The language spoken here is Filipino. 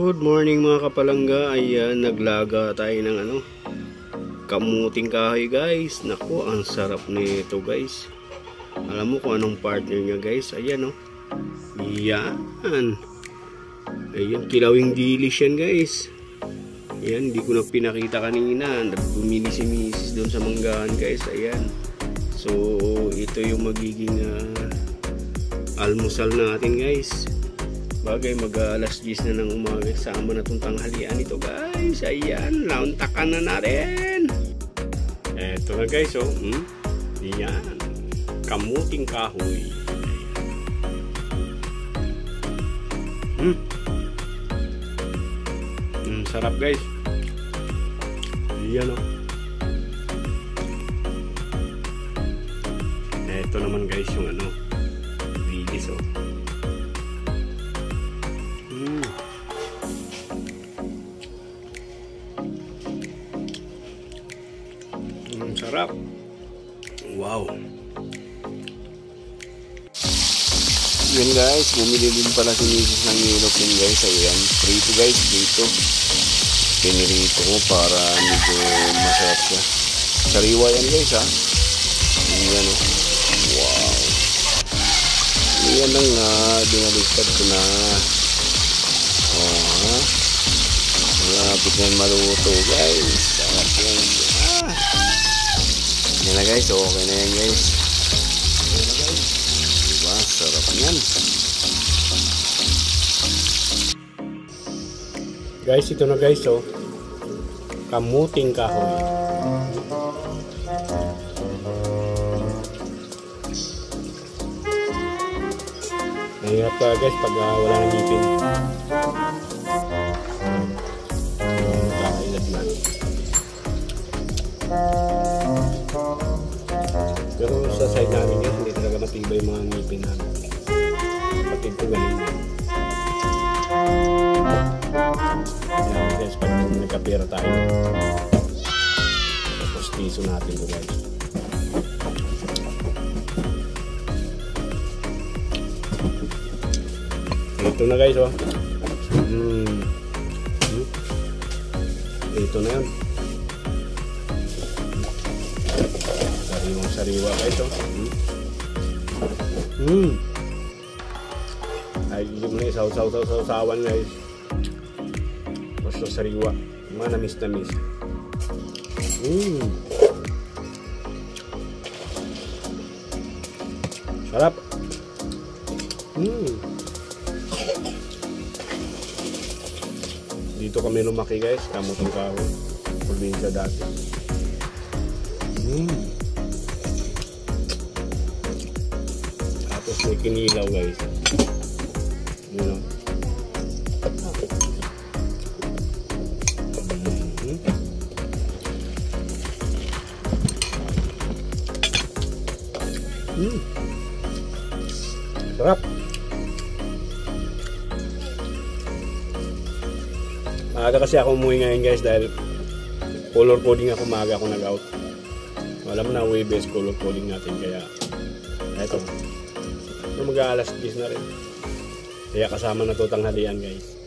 Good morning mga kapalangga. Ayan, naglaga tayo ng kamuting kahoy guys. Naku, ang sarap nito guys. Alam mo kung anong partner niya guys. Ayan Yan. Ayan, kilawing dilis yan guys. Ayan, hindi ko na pinakita kanina. Bumili si Mrs. doon sa manggahan guys. Ayan. So, ito yung magiging almusal natin guys. Bagay, mag-alas 10 na ng umaga. Sama na itong tanghalian ito guys. Ayan, launtakan na natin. Eto na guys Ayan, kamuting kahoy. Sarap guys. Ayan Eto naman guys yung bilis sarap. Wow. Yan guys, bumili din pala si Mrs. ng nilok din guys. Ayan, prito guys, prito. Pinirito ko para medyo masarap siya. Sariwa yan guys Ayan Wow. Yan lang dinaliktad ko na. Malapit na maluto guys. Sarap yan. Yan na guys, okay na yan guys. Yan na guys. Diba, sarap yan. Guys, ito na guys kamuting kahoy. Mahirap ka guys pag wala nang ngipin. Kailat na. Pero sa side namin guys, hindi talaga matibay yung mga ngipin namin. Kapatid ko ganun yan. Yan guys, pag nagkapira tayo, tapos piso natin ito guys. Ito na guys Ito na yan. Sariwang sariwa guys Ay, yung mga saw-sawan guys. Basta sariwa. Mga namis-namis. Sarap. Dito kami lumaki guys, kamuting kahoy. Probinsya dati. Tapos may kinilaw guys. Sarap. Maaga kasi ako umuwi ngayon guys dahil color coding ako, maaga ako nag-out. Alam mo na, Webes color coding natin, kaya eto mag-aalas 10 na rin. Kaya kasama na to tanghalian guys.